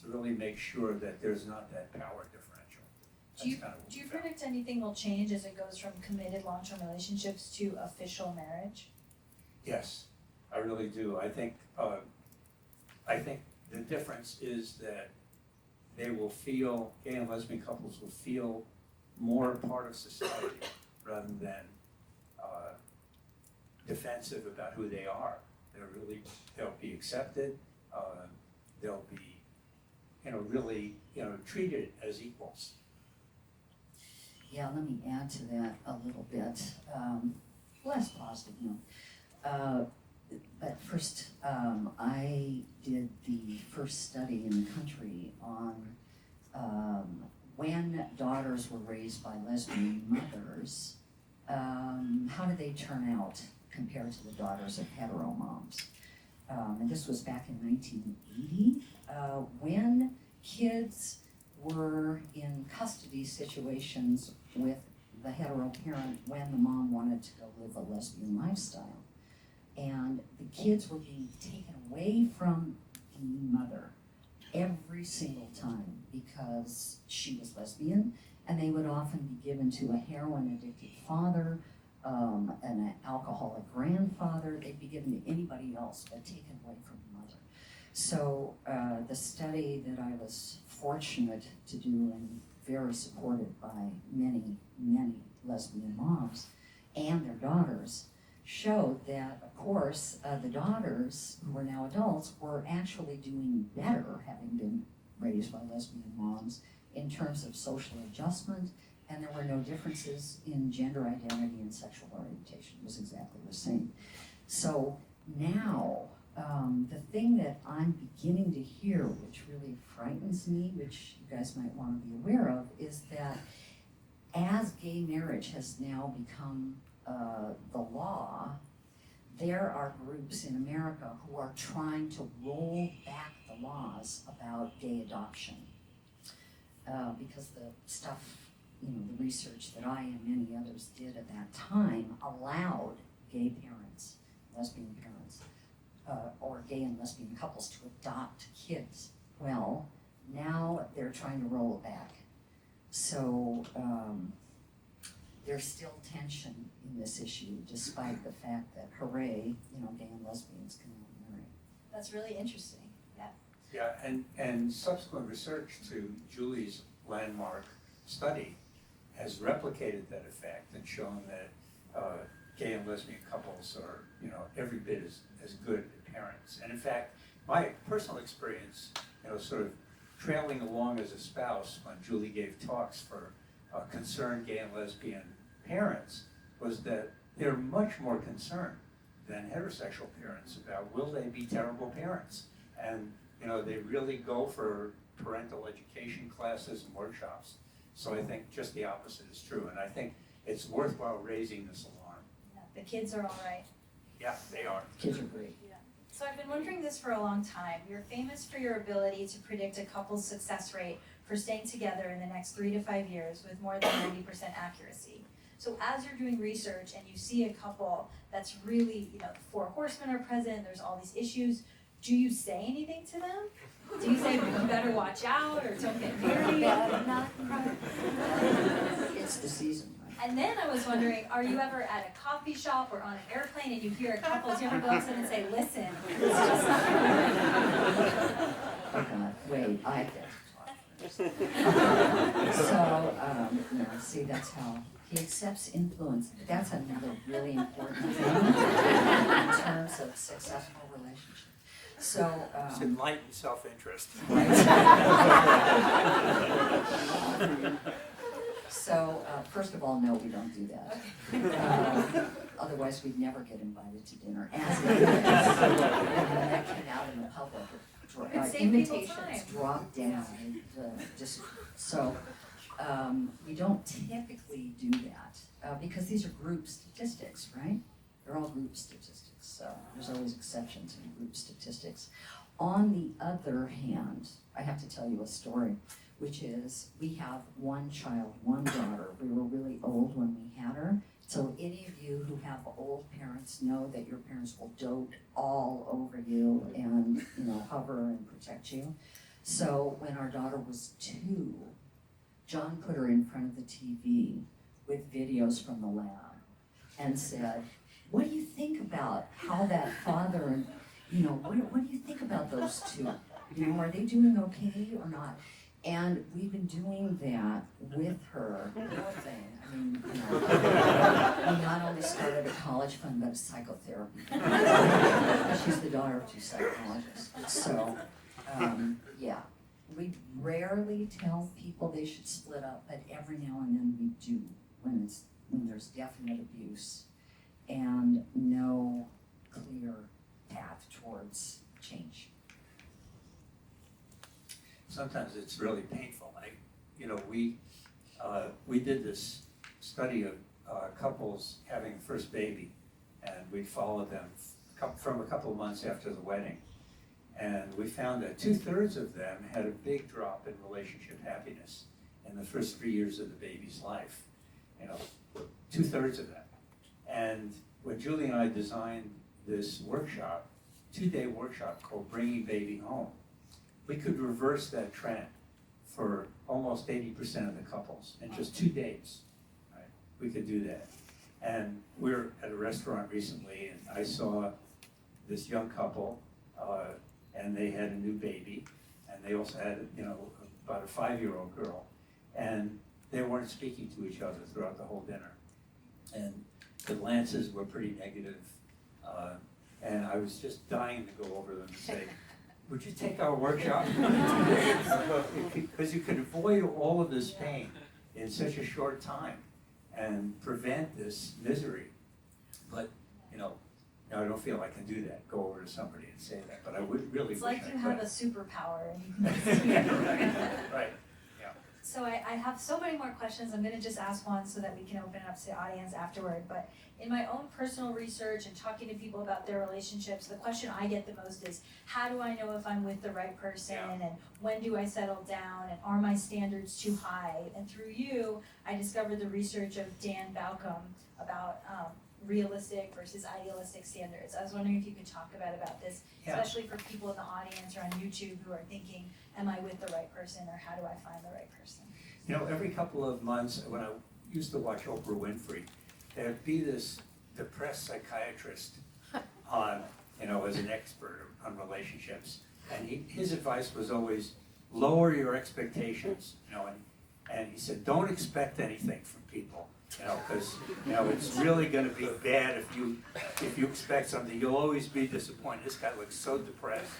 to really make sure that there's not that power differential. Do you, That's kind of what do you we found. predict anything will change as it goes from committed long-term relationships to official marriage? Yes, I really do. I think the difference is that they will feel, gay and lesbian couples will feel more part of society rather than defensive about who they are. They'll be accepted, they'll be, really, treated as equals. Yeah, let me add to that a little bit, less positive note. But first, I did the first study in the country on when daughters were raised by lesbian mothers, how did they turn out compared to the daughters of hetero moms? And this was back in 1980, when kids were in custody situations with the hetero parent when the mom wanted to go live a lesbian lifestyle. And the kids were being taken away from the mother every single time because she was lesbian, and they would often be given to a heroin-addicted father, an alcoholic grandfather. They'd be given to anybody else but taken away from the mother. So the study that I was fortunate to do and very supported by many, many lesbian moms and their daughters showed that, of course, the daughters, who were now adults, were actually doing better, having been raised by lesbian moms, in terms of social adjustment, and there were no differences in gender identity and sexual orientation. It was exactly the same. So now, the thing that I'm beginning to hear, which really frightens me, which you guys might want to be aware of, is that as gay marriage has now become the law, there are groups in America who are trying to roll back the laws about gay adoption. Because the stuff, the research that I and many others did at that time allowed gay parents, lesbian parents, or gay and lesbian couples to adopt kids. Well, now they're trying to roll it back. So there's still tension in this issue, despite the fact that, hooray, gay and lesbians can now marry. That's really interesting, yeah. Yeah, and subsequent research to Julie's landmark study has replicated that effect and shown that gay and lesbian couples are, every bit as good parents. And in fact, my personal experience, sort of trailing along as a spouse when Julie gave talks for concerned gay and lesbian parents, was that they're much more concerned than heterosexual parents about will they be terrible parents. And they really go for parental education classes and workshops. So I think just the opposite is true, and I think it's worthwhile raising this alarm. Yeah, the kids are all right. Yeah, they are. Kids are great. So I've been wondering this for a long time. You're famous for your ability to predict a couple's success rate for staying together in the next 3 to 5 years with more than 90% accuracy. So as you're doing research and you see a couple that's really, the 4 horsemen are present, there's all these issues, do you say anything to them? Do you say, you better watch out, or don't get married? It's the season, right? And then I was wondering, are you ever at a coffee shop or on an airplane and you hear a couple, do you ever go up to them and say, listen, it's just Wait, I get so, see, that's how he accepts influence. That's another really important thing in terms of successful relationships. So, It's enlightened self-interest. So, first of all, no, we don't do that. Otherwise, we'd never get invited to dinner. As it is, when that came out in the public, invitations dropped down. We don't typically do that because these are group statistics, right? They're all group statistics, so there's always exceptions in group statistics. On the other hand, I have to tell you a story, which is we have one child, one daughter. We were really old when we had her, So any of you who have old parents know that your parents will dote all over you and, you know, hover and protect you. So when our daughter was 2, John put her in front of the TV with videos from the lab and said, what do you think about how that father and, you know, what do you think about those 2? You know, are they doing okay or not? And we've been doing that with her, poor thing. I mean, you know, we not only started a college fund, but a psychotherapy. She's the daughter of 2 psychologists. So, yeah, we rarely tell people they should split up, but every now and then we do when there's definite abuse and no clear path towards change. Sometimes it's really painful. We did this study of couples having a first baby, and we followed them from a couple of months after the wedding. And we found that 2/3 of them had a big drop in relationship happiness in the first 3 years of the baby's life. 2/3 of them. And when Julie and I designed this workshop, 2-day workshop called Bringing Baby Home, we could reverse that trend for almost 80% of the couples in just 2 days. Right? We could do that. And we were at a restaurant recently, and I saw this young couple, and they had a new baby, and they also had, about a 5-year-old girl, and they weren't speaking to each other throughout the whole dinner. And the glances were pretty negative, and I was just dying to go over them and say, would you take our workshop? Because you could avoid all of this pain in such a short time and prevent this misery. But, I don't feel I can do that, go over to somebody and say that, but I would really It's wish I like could. you have a superpower and you can just Right. So I have so many more questions. I'm gonna just ask one so that we can open it up to the audience afterward. But in my own personal research and talking to people about their relationships, the question I get the most is, how do I know if I'm with the right person? Yeah. And when do I settle down? And are my standards too high? And through you, I discovered the research of Dan Balcom about realistic versus idealistic standards. I was wondering if you could talk about this, Yeah. especially for people in the audience or on YouTube who are thinking, am I with the right person, or how do I find the right person? Every couple of months, when I used to watch Oprah Winfrey, there'd be this depressed psychiatrist on, as an expert on relationships. And his advice was always, lower your expectations, and he said, don't expect anything from people, because, it's really gonna be bad if you expect something. You'll always be disappointed. This guy looks so depressed.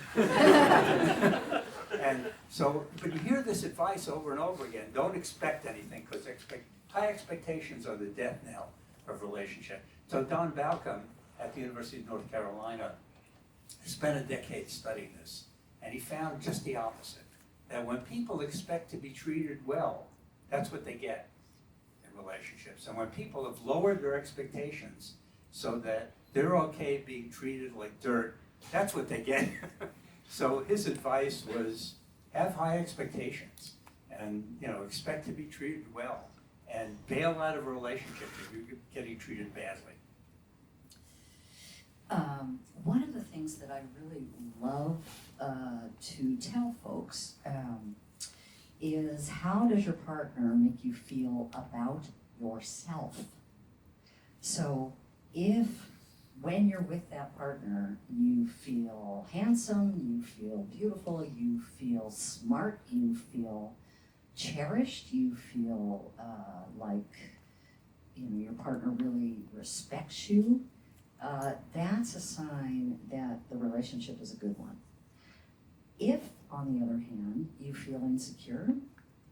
And so, but you hear this advice over and over again, don't expect anything, because high expectations are the death knell of relationship. So Don Balcom at the University of North Carolina spent a decade studying this, and he found just the opposite, that when people expect to be treated well, that's what they get in relationships. And when people have lowered their expectations so that they're okay being treated like dirt, that's what they get. So his advice was, have high expectations and, expect to be treated well, and bail out of a relationship if you're getting treated badly. One of the things that I really love to tell folks is, how does your partner make you feel about yourself? So if, when you're with that partner, you feel handsome, you feel beautiful, you feel smart, you feel cherished, you feel like your partner really respects you, that's a sign that the relationship is a good one. If, on the other hand, you feel insecure,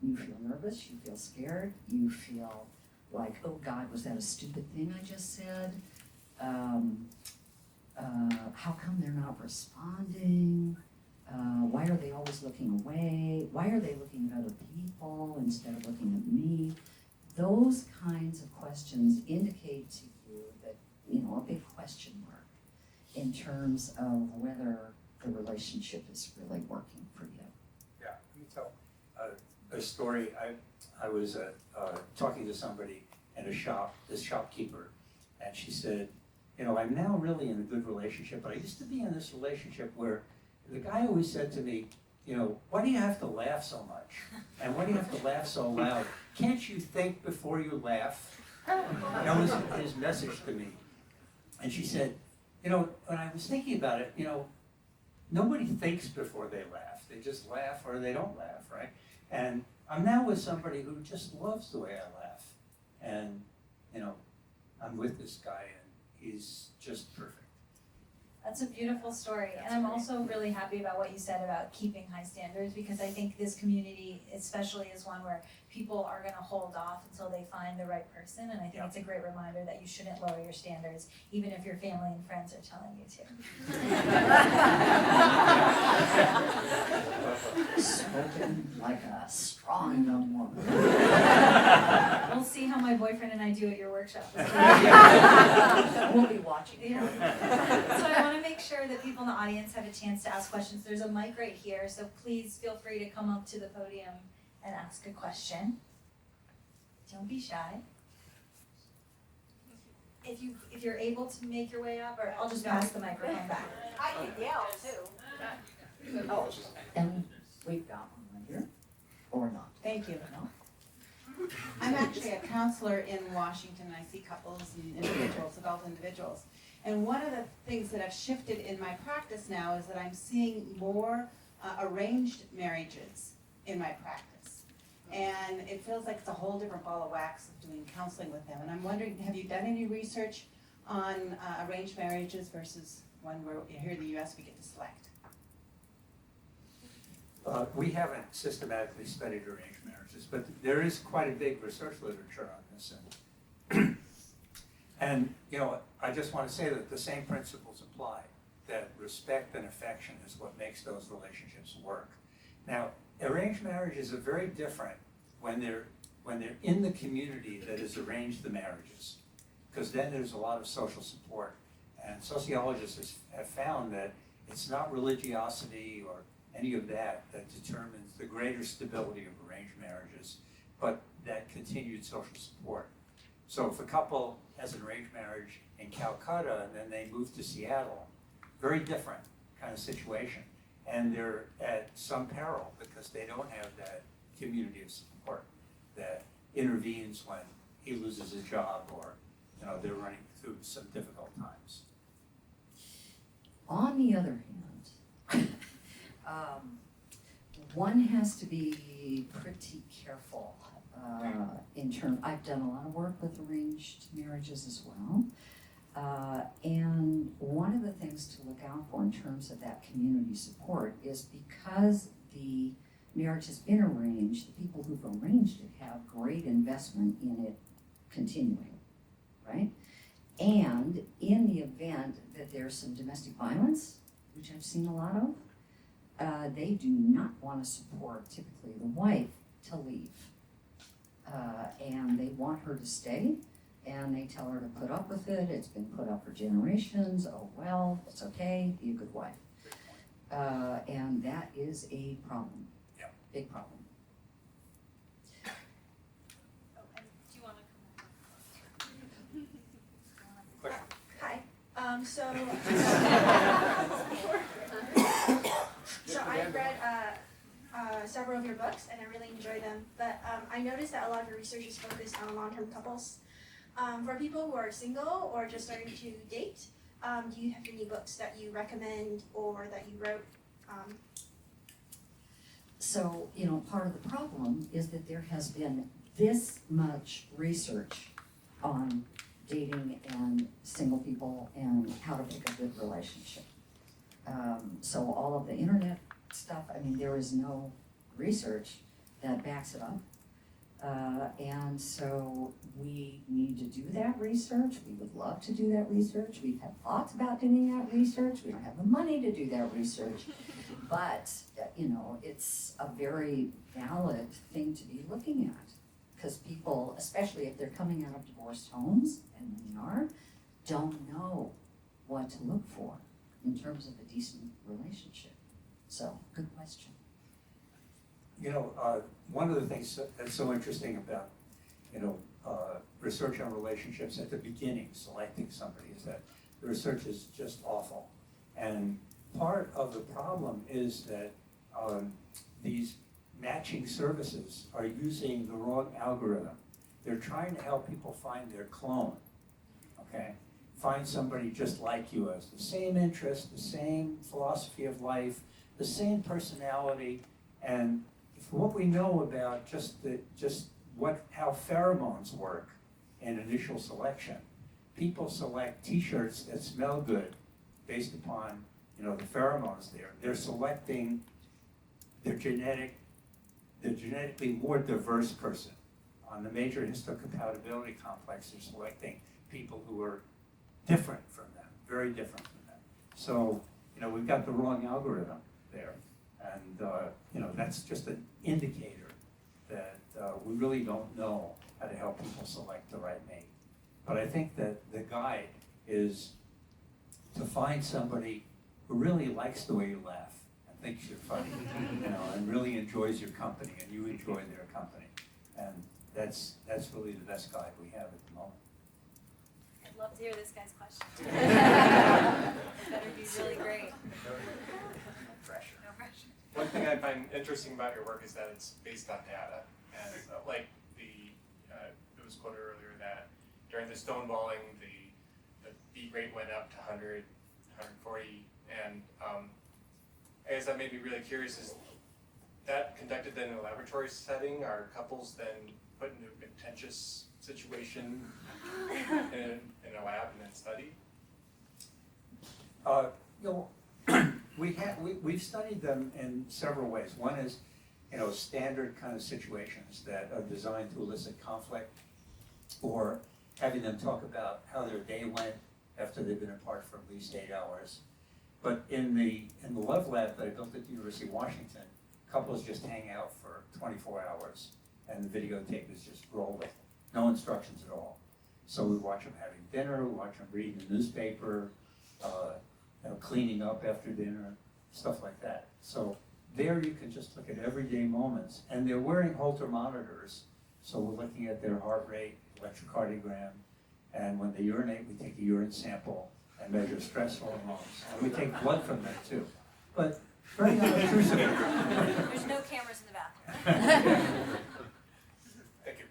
you feel nervous, you feel scared, you feel like, oh God, was that a stupid thing I just said? How come they're not responding? Why are they always looking away? Why are they looking at other people instead of looking at me? Those kinds of questions indicate to you that, a big question mark in terms of whether the relationship is really working for you. Yeah, let me tell a story. I was talking to somebody, and this shopkeeper. And she said, you know, I'm now really in a good relationship, but I used to be in this relationship where the guy always said to me, you know, why do you have to laugh so much? And why do you have to laugh so loud? Can't you think before you laugh? That was his message to me. And she said, you know, when I was thinking about it, you know, nobody thinks before they laugh. They just laugh or they don't laugh, right? And I'm now with somebody who just loves the way I laugh. And, you know, I'm with this guy and he's just perfect. That's a beautiful story, and I'm also really happy about what you said about keeping high standards, because I think this community especially is one where people are gonna hold off until they find the right person, and I think it's a great reminder that you shouldn't lower your standards, even if your family and friends are telling you to. Spoken like a strong young woman. We'll see how my boyfriend and I do at your workshop. We'll be watching. So I want to make sure that people in the audience have a chance to ask questions. There's a mic right here, so please feel free to come up to the podium and ask a question. Don't be shy. If you're able to make your way up, or I'll just pass the microphone back. I can yell too. Oh, and we've got one right here, or not. Thank you. No? I'm actually a counselor in Washington. I see couples and individuals, adult individuals. And one of the things that have shifted in my practice now is that I'm seeing more arranged marriages in my practice. And it feels like it's a whole different ball of wax of doing counseling with them. And I'm wondering, have you done any research on arranged marriages versus one where here in the US we get to select? We haven't systematically studied arranged marriages, but there is quite a big research literature on this. And you know, I just want to say that the same principles apply, that respect and affection is what makes those relationships work. Now, arranged marriages are very different when they're in the community that has arranged the marriages, because then there's a lot of social support. And sociologists have found that it's not religiosity or any of that determines the greater stability of arranged marriages, but that continued social support. So if a couple has an arranged marriage in Calcutta and then they move to Seattle, very different kind of situation. And they're at some peril because they don't have that community of support that intervenes when he loses his job or, you know, they're running through some difficult times. On the other hand, one has to be pretty careful in terms, I've done a lot of work with arranged marriages as well. And one of the things to look out for in terms of that community support is because the marriage has been arranged, the people who've arranged it have great investment in it continuing, right? And in the event that there's some domestic violence, which I've seen a lot of, they do not want to support typically the wife to leave. And they want her to stay, and they tell her to put up with it. It's been put up for generations. Oh, well, it's okay, be a good wife. And that is a problem, big problem. Hi. So I've read several of your books and I really enjoy them. But I noticed that a lot of your research is focused on long-term couples. For people who are single or just starting to date, do you have any books that you recommend or that you wrote? So, you know, part of the problem is that there has been this much research on dating and single people and how to pick a good relationship. So all of the internet stuff, I mean, there is no research that backs it up. And so we need to do that research. We would love to do that research. We've had thoughts about doing that research. We don't have the money to do that research. But, you know, it's a very valid thing to be looking at. Because people, especially if they're coming out of divorced homes, and many are, don't know what to look for in terms of a decent relationship. So, good question. You know, one of the things that's so interesting about, you know, research on relationships at the beginning, selecting somebody, is that the research is just awful. And part of the problem is that these matching services are using the wrong algorithm. They're trying to help people find their clone, okay? Find somebody just like you, has the same interests, the same philosophy of life, the same personality, and what we know about how pheromones work in initial selection. People select t-shirts that smell good based upon, the pheromones there. They're selecting their genetically more diverse person. On the major histocompatibility complex, they're selecting people who are different from them, very different from them. So, we've got the wrong algorithm there. And, that's just an indicator that we really don't know how to help people select the right mate. But I think that the guide is to find somebody who really likes the way you laugh and thinks you're funny, and really enjoys your company and you enjoy their company. And that's really the best guide we have at the moment. I'd love to hear this guy's question. It better be really great. No pressure. No pressure. One thing I find interesting about your work is that it's based on data. And it was quoted earlier that during the stonewalling, the beat rate went up to 100, 140. And I guess that made me really curious, is that conducted then in a laboratory setting? Are couples then put into a contentious situation in a lab and then studied? We've studied them in several ways. One is, standard kind of situations that are designed to elicit conflict, or having them talk about how their day went after they've been apart for at least 8 hours. But in the Love Lab that I built at the University of Washington, couples just hang out for 24 hours, and the videotape is just rolling, no instructions at all. So we watch them having dinner, we watch them reading the newspaper, cleaning up after dinner, stuff like that. So there you can just look at everyday moments, and they're wearing Holter monitors, so we're looking at their heart rate, electrocardiogram, and when they urinate, we take a urine sample and measure stress hormones, and we take blood from them too. But very unobtrusive. There's no cameras in the bathroom. Thank you.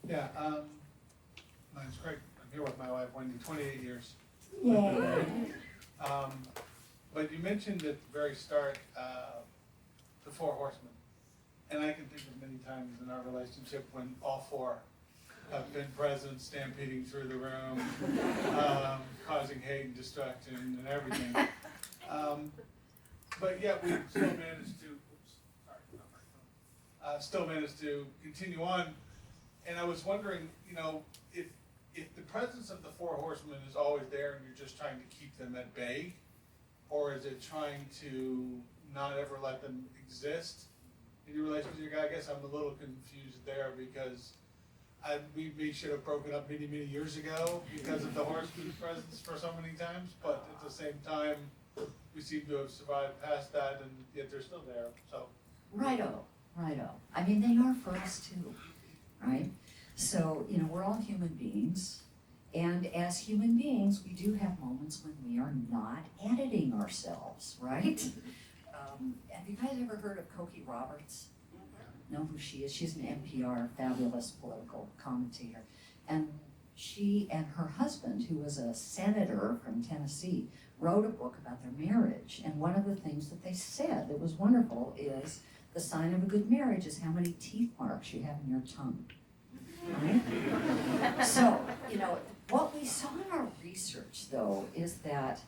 Yeah, mine's Craig. I'm here with my wife Wendy, 28 years. Yay. But you mentioned at the very start the four horsemen. And I can think of many times in our relationship when all four have been present, stampeding through the room, causing hate and destruction and everything. But yet we still managed to continue on. And I was wondering, if the presence of the four horsemen is always there and you're just trying to keep them at bay, or is it trying to not ever let them exist in your relationship with your guy? I guess I'm a little confused there, because we should have broken up many, many years ago because of the horsemen's presence for so many times, but at the same time, we seem to have survived past that, and yet they're still there, so. Righto. I mean, they are for us too, right? So, we're all human beings, and as human beings, we do have moments when we are not editing ourselves, right? Have you guys ever heard of Cokie Roberts? Know who she is? She's an NPR fabulous political commentator. And she and her husband, who was a senator from Tennessee, wrote a book about their marriage. And one of the things that they said that was wonderful is the sign of a good marriage is how many teeth marks you have in your tongue. Right? So, what we saw in our research, though, is that,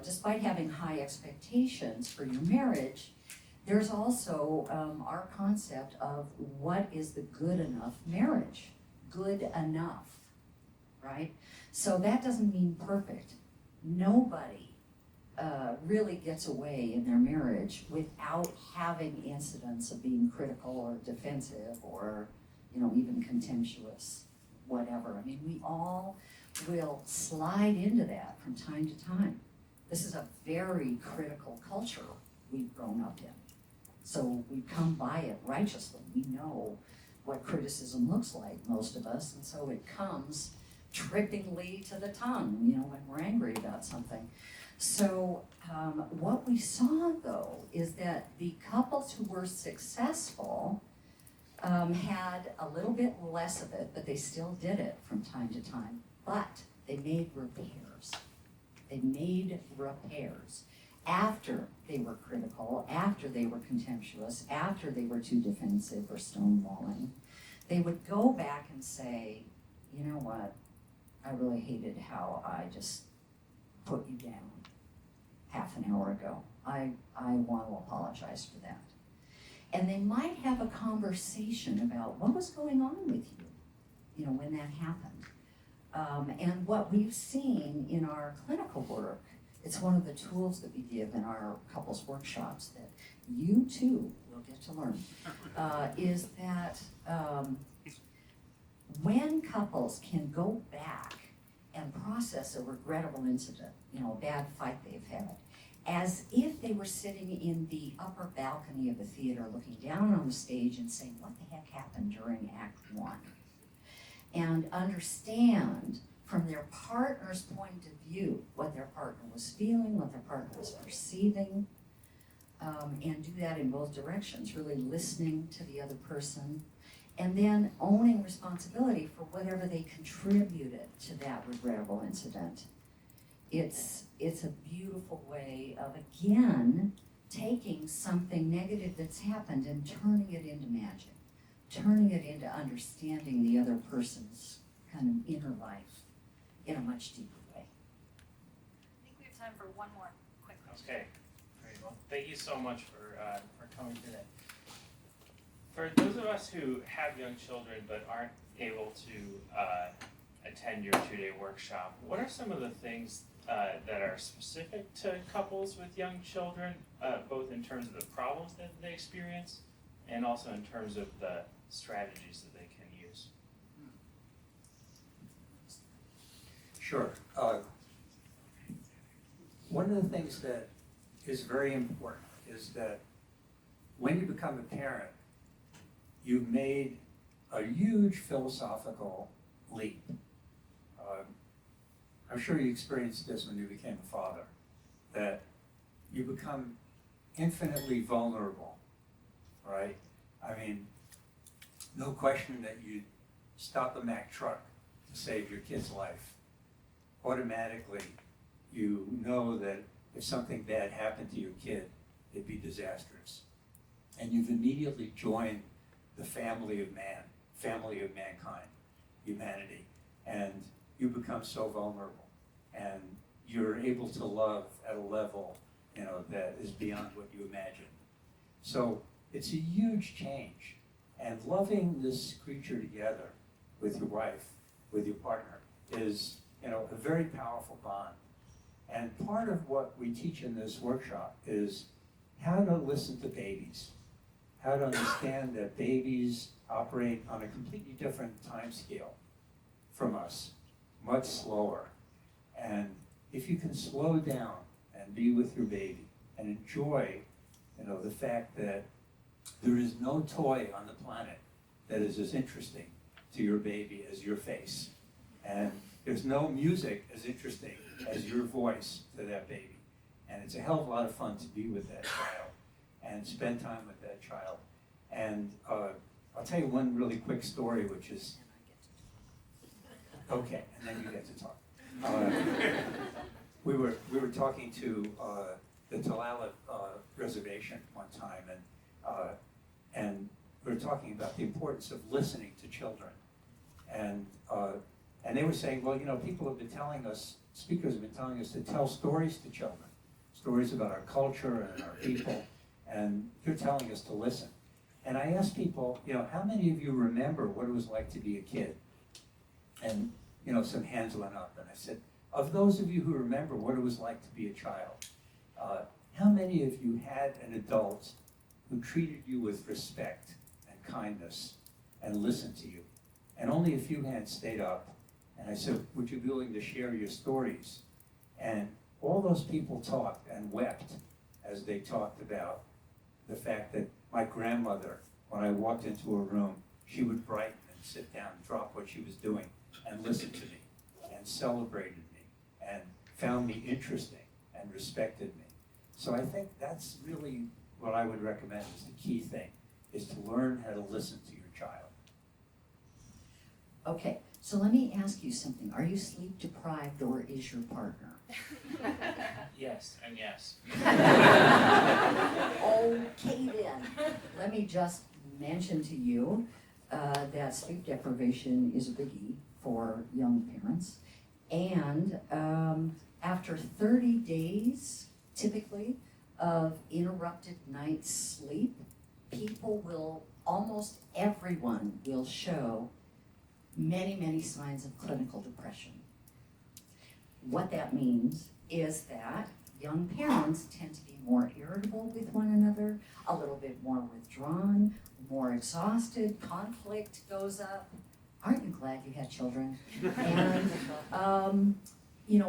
despite having high expectations for your marriage, there's also our concept of what is the good enough marriage. Good enough, right? So that doesn't mean perfect. Nobody really gets away in their marriage without having incidents of being critical or defensive or, even contemptuous, whatever. I mean, we all will slide into that from time to time. This is a very critical culture we've grown up in. So we come by it righteously. We know what criticism looks like, most of us, and so it comes trippingly to the tongue, you know, when we're angry about something. So what we saw though is that the couples who were successful had a little bit less of it, but they still did it from time to time. But they made repairs. They made repairs after they were critical, after they were contemptuous, after they were too defensive or stonewalling. They would go back and say, you know what, I really hated how I just put you down half an hour ago. I want to apologize for that. And they might have a conversation about what was going on with you know, when that happened. And what we've seen in our clinical work, it's one of the tools that we give in our couples workshops that you too will get to learn, is that when couples can go back and process a regrettable incident, you know, a bad fight they've had, as if they were sitting in the upper balcony of a theater looking down on the stage and saying, what the heck happened during Act 1? And understand from their partner's point of view what their partner was feeling, what their partner was perceiving, and do that in both directions, really listening to the other person, and then owning responsibility for whatever they contributed to that regrettable incident. It's a beautiful way of, again, taking something negative that's happened and turning it into magic, turning it into understanding the other person's kind of inner life in a much deeper way. I think we have time for one more quick question. Okay, very well. Thank you so much for coming today. For those of us who have young children but aren't able to attend your 2-day workshop, what are some of the things that are specific to couples with young children, both in terms of the problems that they experience and also in terms of the strategies that they can use? Sure. One of the things that is very important is that when you become a parent, you've made a huge philosophical leap. I'm sure you experienced this when you became a father, that you become infinitely vulnerable, right? I mean, no question that you stop a Mack truck to save your kid's life. Automatically, you know that if something bad happened to your kid, it'd be disastrous. And you've immediately joined the family of man, family of mankind, humanity, and you become so vulnerable. And you're able to love at a level, you know, that is beyond what you imagine. So it's a huge change. And loving this creature together with your wife, with your partner, is, you know, a very powerful bond. And part of what we teach in this workshop is how to listen to babies, how to understand that babies operate on a completely different time scale from us, much slower. And if you can slow down and be with your baby and enjoy, you know, the fact that there is no toy on the planet that is as interesting to your baby as your face. And there's no music as interesting as your voice to that baby. And it's a hell of a lot of fun to be with that child and spend time with that child. And I'll tell you one really quick story, which is, okay, and then you get to talk. We were talking to the Tulalip reservation one time, and we were talking about the importance of listening to children, and they were saying, well, you know, people have been telling us, speakers have been telling us to tell stories to children, stories about our culture and our people, and you're telling us to listen. And I asked people, you know, how many of you remember what it was like to be a kid? And, you know, some hands went up, and I said, of those of you who remember what it was like to be a child, how many of you had an adult who treated you with respect and kindness and listened to you? And only a few hands stayed up. And I said, would you be willing to share your stories? And all those people talked and wept as they talked about the fact that my grandmother, when I walked into a room, she would brighten and sit down, drop what she was doing, and listen to me, and celebrated me, and found me interesting, and respected me. So I think that's really what I would recommend is the key thing, is to learn how to listen to your child. Okay, so let me ask you something. Are you sleep deprived or is your partner? Yes, and yes. Okay then, let me just mention to you that sleep deprivation is a biggie for young parents. And after 30 days, typically, of interrupted night sleep, people will, almost everyone will show many, many signs of clinical depression. What that means is that young parents tend to be more irritable with one another, a little bit more withdrawn, more exhausted, conflict goes up. Aren't you glad you had children? And,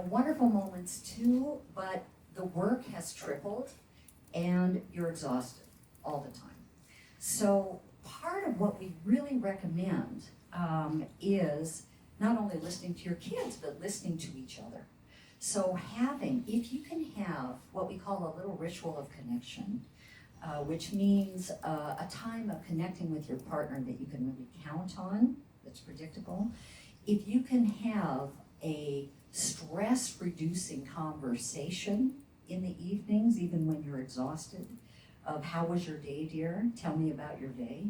wonderful moments too, but the work has tripled and you're exhausted all the time. So part of what we really recommend is not only listening to your kids, but listening to each other. So if you can have what we call a little ritual of connection, which means a time of connecting with your partner that you can really count on, that's predictable. If you can have a stress-reducing conversation in the evenings, even when you're exhausted, of how was your day, dear? Tell me about your day.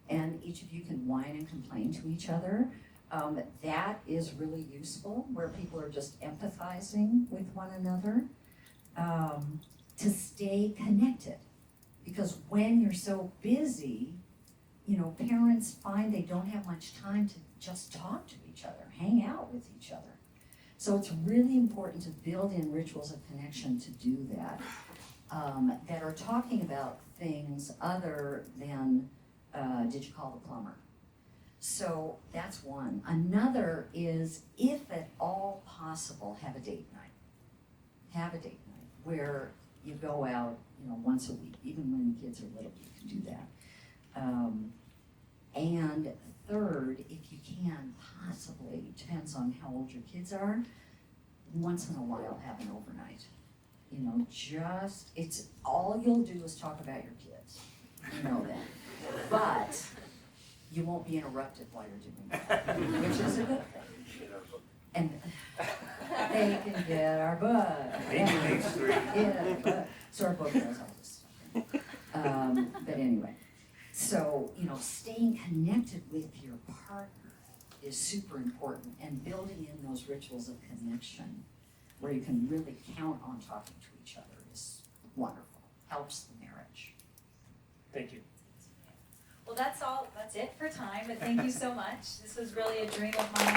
And each of you can whine and complain to each other. That is really useful, where people are just empathizing with one another, to stay connected. Because when you're so busy, parents find they don't have much time to just talk to each other, hang out with each other. So it's really important to build in rituals of connection to do that, that are talking about things other than, did you call the plumber? So that's one. Another is, if at all possible, have a date night. Have a date night where you go out, once a week, even when the kids are little, you can do that. And third, if you can possibly, depends on how old your kids are, once in a while have an overnight. It's all you'll do is talk about your kids. You know that. But you won't be interrupted while you're doing that, which is a good thing. And they can get our book. Yeah, but, so our book does all this stuff. But anyway, so, staying connected with your partner is super important, and building in those rituals of connection where you can really count on talking to each other is wonderful, helps the marriage. Thank you. Well, that's it for time, but thank you so much. This was really a dream of mine.